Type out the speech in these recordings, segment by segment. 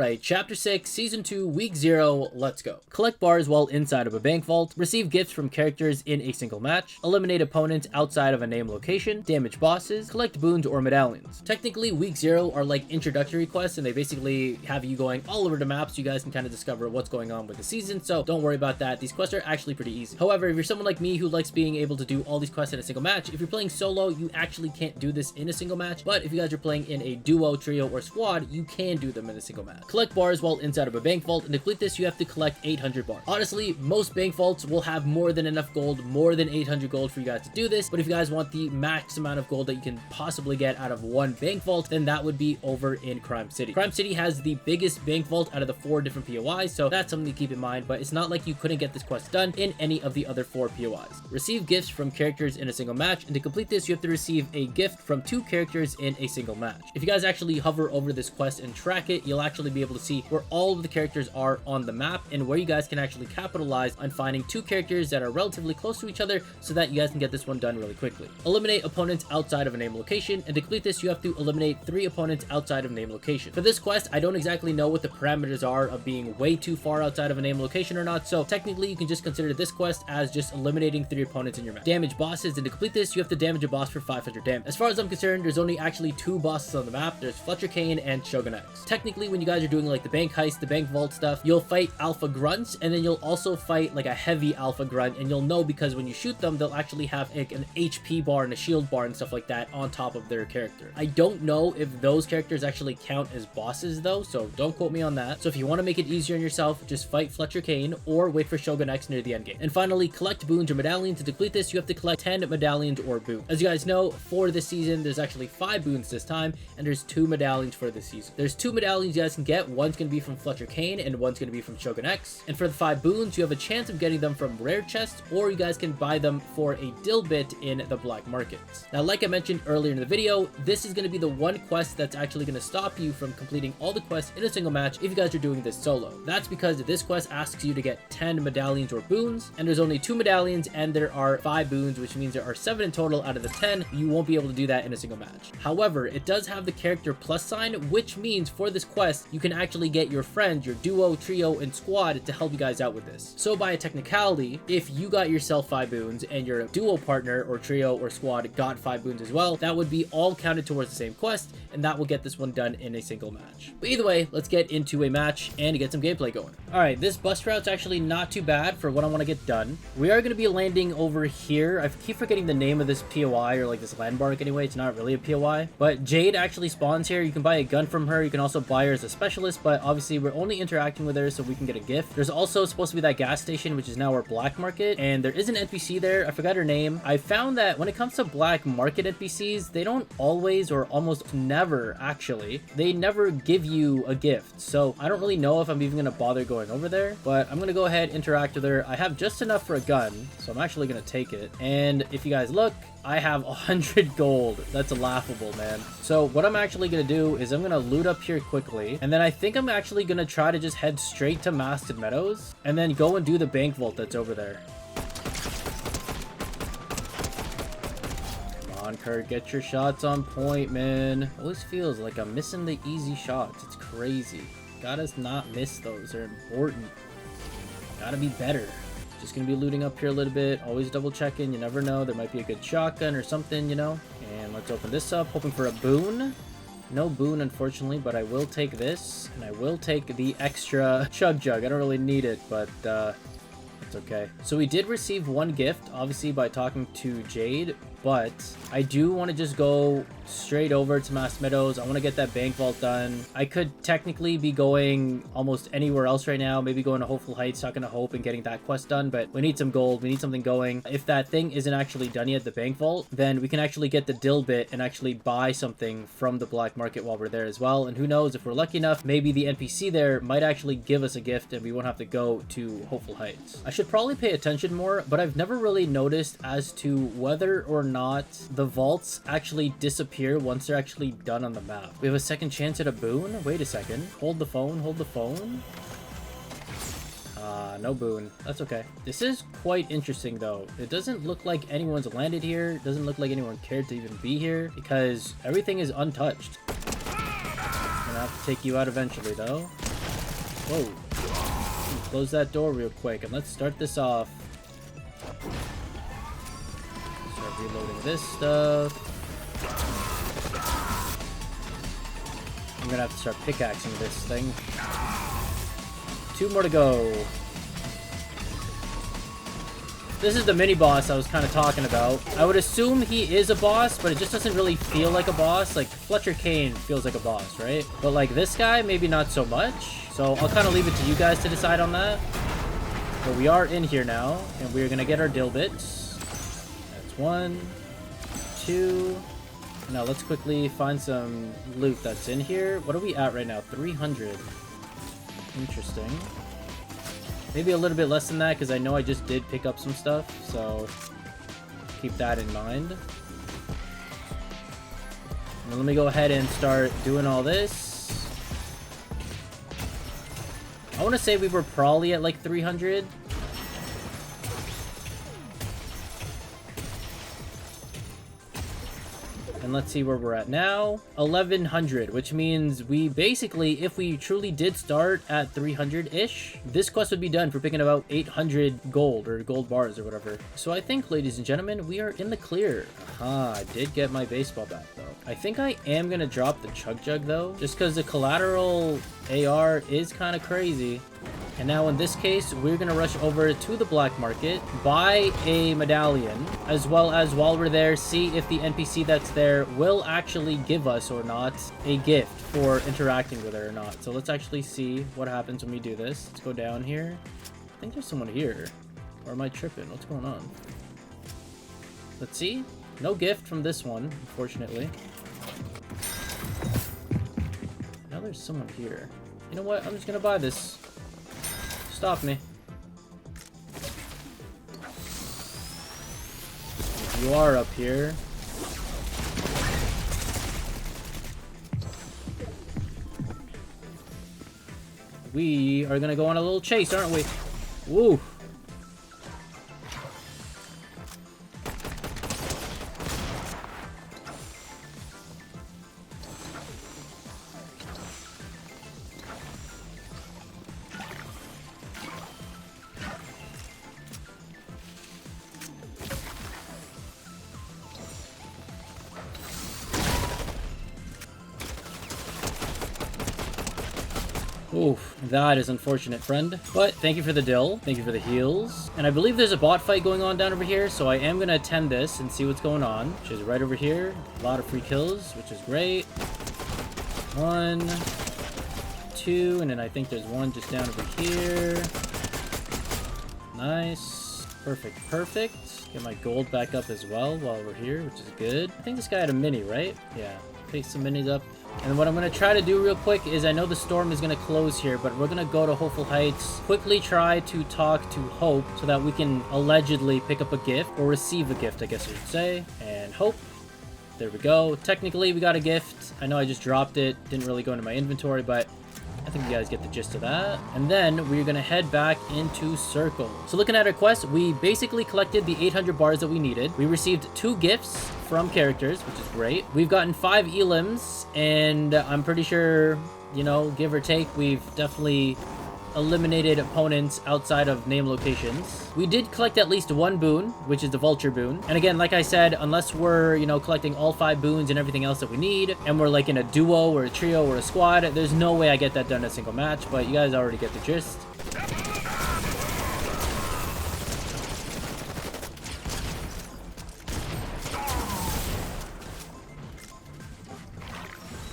Alright, Chapter 6, Season 2, Week 0, let's go. Collect bars while inside of a bank vault, receive gifts from characters in a single match, eliminate opponents outside of a named location, damage bosses, collect boons or medallions. Technically, Week 0 are like introductory quests, and they basically have you going all over the map so you guys can kind of discover what's going on with the season, so don't worry about that. These quests are actually pretty easy. However, if you're someone like me who likes being able to do all these quests in a single match, if you're playing solo, you actually can't do this in a single match, but if you guys are playing in a duo, trio, or squad, you can do them in a single match. Collect bars while inside of a bank vault, and to complete this, you have to collect 800 bars. Honestly, most bank vaults will have more than enough gold, more than 800 gold for you guys to do this, but if you guys want the max amount of gold that you can possibly get out of one bank vault, then that would be over in Crime City. Crime City has the biggest bank vault out of the 4 different POIs, so that's something to keep in mind, but it's not like you couldn't get this quest done in any of the other 4 POIs. Receive gifts from characters in a single match, and to complete this, you have to receive a gift from 2 characters in a single match. If you guys actually hover over this quest and track it, you'll actually be able to see where all of the characters are on the map and where you guys can actually capitalize on finding 2 characters that are relatively close to each other so that you guys can get this one done really quickly. Eliminate opponents outside of a named location, and to complete this, you have to eliminate 3 opponents outside of a named location. For this quest, I don't exactly know what the parameters are of being way too far outside of a named location or not, so technically you can just consider this quest as just eliminating 3 opponents in your match. Damage bosses, and to complete this, you have to damage a boss for 500 damage. As far as I'm concerned, there's only actually 2 bosses on the map. There's Fletcher Kane and Shogun X. Technically, when you guys are doing like the bank heist, the bank vault stuff, you'll fight alpha grunts, and then you'll also fight like a heavy alpha grunt, and you'll know because when you shoot them, they'll actually have like an HP bar and a shield bar and stuff like that on top of their character. I don't know if those characters actually count as bosses though, so don't quote me on that. So if you want to make it easier on yourself, just fight Fletcher Kane or wait for Shogun X near the end game. And finally, collect boons or medallions. To complete this, you have to collect 10 medallions or boons. As you guys know, for this season, there's actually 5 boons this time, and there's 2 medallions for this season. There's 2 medallions you guys can get. One's going to be from Fletcher Kane, and one's going to be from Shogun X. And for the 5 boons, you have a chance of getting them from rare chests, or you guys can buy them for a dill bit in the black markets. Now, like I mentioned earlier in the video, this is going to be the one quest that's actually going to stop you from completing all the quests in a single match if you guys are doing this solo. That's because this quest asks you to get 10 medallions or boons, and there's only 2 medallions, and there are 5 boons, which means there are 7 in total out of the 10. You won't be able to do that in a single match. However, it does have the character plus sign, which means for this quest, you can actually get your friends, your duo, trio, and squad to help you guys out with this. So by a technicality, if you got yourself 5 boons and your duo partner or trio or squad got 5 boons as well, that would be all counted towards the same quest, and that will get this one done in a single match. But either way, let's get into a match and get some gameplay going. Alright, this bus route's actually not too bad for what I want to get done. We are going to be landing over here. I keep forgetting the name of this POI, or like this landmark anyway. It's not really a POI, but Jade actually spawns here. You can buy a gun from her. You can also buy her as a specialist, but obviously we're only interacting with her so we can get a gift. There's also supposed to be that gas station, which is now our black market, and there is an NPC there. I forgot her name. I found that when it comes to black market NPCs, they don't always, or almost never actually, they never give you a gift. So I don't really know if I'm even going to bother going over there, but I'm going to go ahead, interact with her. I have just enough for a gun, so I'm actually going to take it. And if you guys look, I have 100 gold. That's laughable, man. So what I'm actually going to do is I'm going to loot up here quickly, and then I think I'm actually going to try to just head straight to Masted Meadows and then go and do the bank vault that's over there. Come on, Kurt, get your shots on point, man. Always feels like I'm missing the easy shots. It's crazy. Gotta not miss those. They're important. Gotta be better. Just gonna be looting up here a little bit, always double checking. You never know, there might be a good shotgun or something, you know. And let's open this up, hoping for a boon. No boon, unfortunately, but I will take this, and I will take the extra chug jug. I don't really need it, but it's okay. So we did receive 1 gift, obviously by talking to Jade, but I do want to just go straight over to Mass Meadows. I want to get that bank vault done. I could technically be going almost anywhere else right now, maybe going to Hopeful Heights, talking to Hope and getting that quest done, but we need some gold. We need something going. If that thing isn't actually done yet, the bank vault, then we can actually get the dill bit and actually buy something from the black market while we're there as well. And who knows, if we're lucky enough, maybe the NPC there might actually give us a gift and we won't have to go to Hopeful Heights. I should probably pay attention more, but I've never really noticed as to whether or not the vaults actually disappear once they're actually done on the map. We have a second chance at a boon? Wait a second. Hold the phone, hold the phone. No boon. That's okay. This is quite interesting though. It doesn't look like anyone's landed here. It doesn't look like anyone cared to even be here because everything is untouched. I'm gonna have to take you out eventually though. Whoa. Close that door real quick, and let's start this off. Start reloading this stuff. I'm gonna have to start pickaxing this thing. 2 more to go. This is the mini boss I was kind of talking about. I would assume he is a boss, but it just doesn't really feel like a boss. Like, Fletcher Kane feels like a boss, right? But like this guy, maybe not so much. So I'll kind of leave it to you guys to decide on that. But we are in here now, and we're gonna get our dill bits. That's 1, 2. Now let's quickly find some loot that's in here. What are we at right now? 300. Interesting. Maybe a little bit less than that, because I know I just did pick up some stuff, so keep that in mind. Now let me go ahead and start doing all this. I want to say we were probably at like 300. And let's see where we're at now. 1100, which means we basically, if we truly did start at 300-ish, this quest would be done for picking about 800 gold or gold bars or whatever. So I think, ladies and gentlemen, we are in the clear. Aha, I did get my baseball bat though. I think I am gonna drop the chug jug though, just because the collateral AR is kind of crazy. And now in this case, we're going to rush over to the black market, buy a medallion, as well as while we're there, see if the NPC that's there will actually give us or not a gift for interacting with her or not. So let's actually see what happens when we do this. Let's go down here. I think there's someone here. Or am I tripping? What's going on? Let's see. No gift from this one, unfortunately. Now there's someone here. You know what? I'm just going to buy this. Stop me. You are up here. We are gonna go on a little chase, aren't we? Woo! Oof, that is unfortunate, friend. But thank you for the dill. Thank you for the heals. And I believe there's a bot fight going on down over here, so I am going to attend this and see what's going on, which is right over here. A lot of free kills, which is great. 1, 2, and then I think there's one just down over here. Nice. Perfect, perfect. Get my gold back up as well while we're here, which is good. I think this guy had a mini, right? Yeah. Pick some minis up. And what I'm going to try to do real quick is, I know the storm is going to close here, but we're going to go to Hopeful Heights, quickly try to talk to Hope so that we can allegedly pick up a gift, or receive a gift, I guess I should say. And Hope. There we go. Technically, we got a gift. I know I just dropped it. Didn't really go into my inventory, but I think you guys get the gist of that. And then we're going to head back into Circle. So looking at our quest, we basically collected the 800 bars that we needed. We received 2 gifts from characters, which is great. We've gotten 5 elims, and I'm pretty sure, you know, give or take, we've definitely eliminated opponents outside of name locations. We did collect at least 1 boon, which is the vulture boon. And again, like I said, unless we're, you know, collecting all 5 boons and everything else that we need, and we're like in a duo or a trio or a squad, there's no way I get that done in a single match, but you guys already get the gist.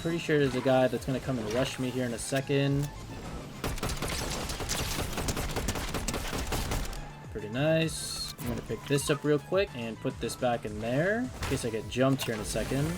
Pretty sure there's a guy that's gonna come and rush me here in a second. Pretty nice. I'm gonna pick this up real quick and put this back in there in case I get jumped here in a second.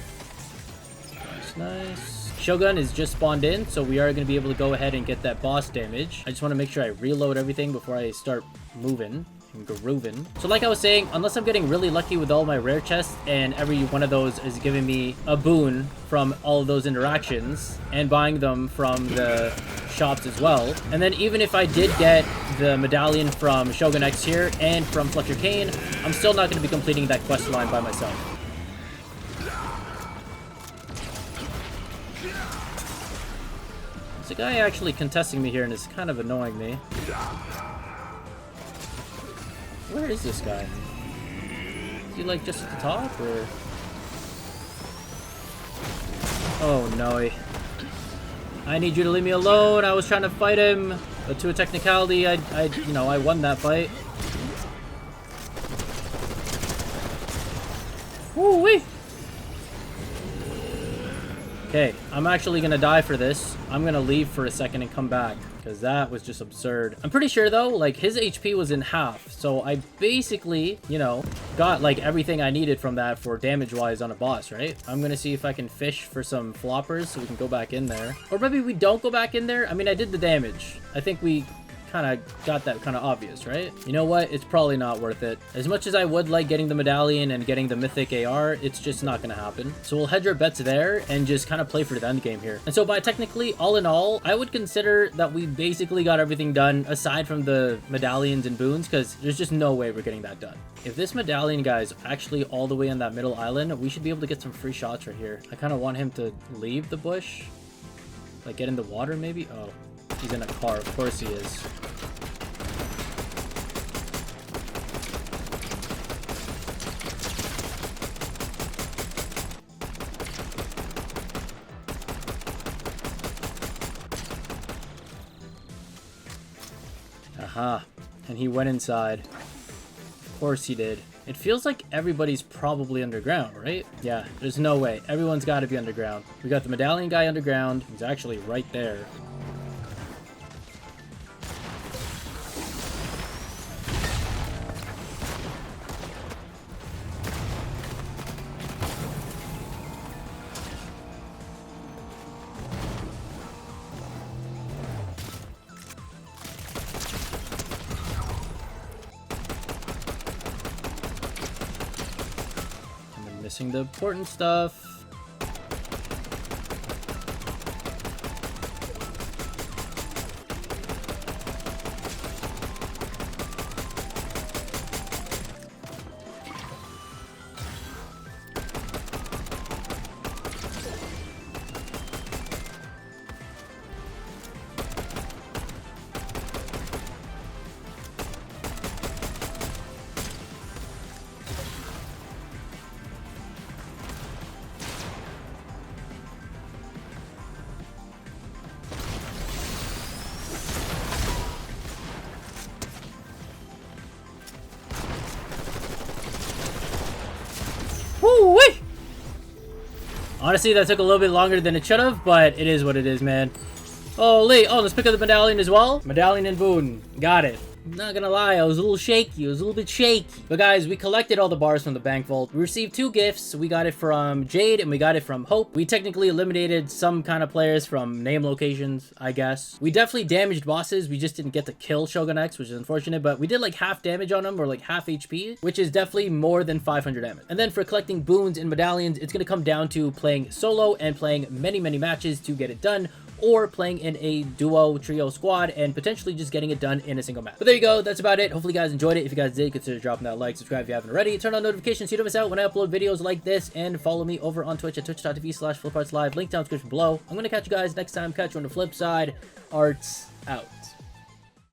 Nice, nice. Shogun is just spawned in, so we are gonna be able to go ahead and get that boss damage. I just want to make sure I reload everything before I start moving and grooving. So like I was saying, unless I'm getting really lucky with all my rare chests and every one of those is giving me a boon from all of those interactions and buying them from the shops as well. And then even if I did get the medallion from Shogun X here and from Fletcher Kane, I'm still not going to be completing that quest line by myself. a guy actually contesting me here and it's kind of annoying me. Where is this guy? Is he like just at the top or? Oh no. I need you to leave me alone. I was trying to fight him, but to a technicality, I won that fight. Woo-wee! Okay, I'm actually gonna die for this. I'm gonna leave for a second and come back, because that was just absurd. I'm pretty sure, though, like, his HP was in half, so I basically, you know, got, like, everything I needed from that for damage-wise on a boss, right? I'm gonna see if I can fish for some floppers so we can go back in there. Or maybe we don't go back in there. I mean, I did the damage. I think we kind of got that kind of obvious, right? You know what? It's probably not worth it. As much as I would like getting the medallion and getting the mythic AR, it's just not gonna happen. So we'll hedge our bets there and just kind of play for the end game here. And so by technically, all in all, I would consider that we basically got everything done aside from the medallions and boons, because there's just no way we're getting that done. If this medallion guy is actually all the way on that middle island, we should be able to get some free shots right here. I kind of want him to leave the bush. Like get in the water maybe? Oh. He's in a car, of course he is. Aha, and he went inside. Of course he did. It feels like everybody's probably underground, right? Yeah, there's no way. Everyone's got to be underground. We got the medallion guy underground. He's actually right there. Missing the important stuff. Woo-wee! Honestly, that took a little bit longer than it should have, but it is what it is, man. Holy! Oh, let's pick up the medallion as well. Medallion and boon. Got it. I'm not gonna lie, I was a little shaky. It was a little bit shaky. But guys, we collected all the bars from the bank vault. We received 2 gifts. We got it from Jade and we got it from Hope. We technically eliminated some kind of players from name locations, I guess. We definitely damaged bosses. We just didn't get to kill Shogun X, which is unfortunate, but we did like half damage on him, or like half HP, which is definitely more than 500 damage. And then for collecting boons and medallions, it's gonna come down to playing solo and playing many matches to get it done, or playing in a duo, trio, squad, and potentially just getting it done in a single match. But there you go, that's about it. Hopefully you guys enjoyed it. If you guys did, consider dropping that like, subscribe if you haven't already, turn on notifications so you don't miss out when I upload videos like this, and follow me over on Twitch at twitch.tv/FlipArtzLive, link down in the description below. I'm gonna catch you guys next time. Catch you on the flip side. Arts out.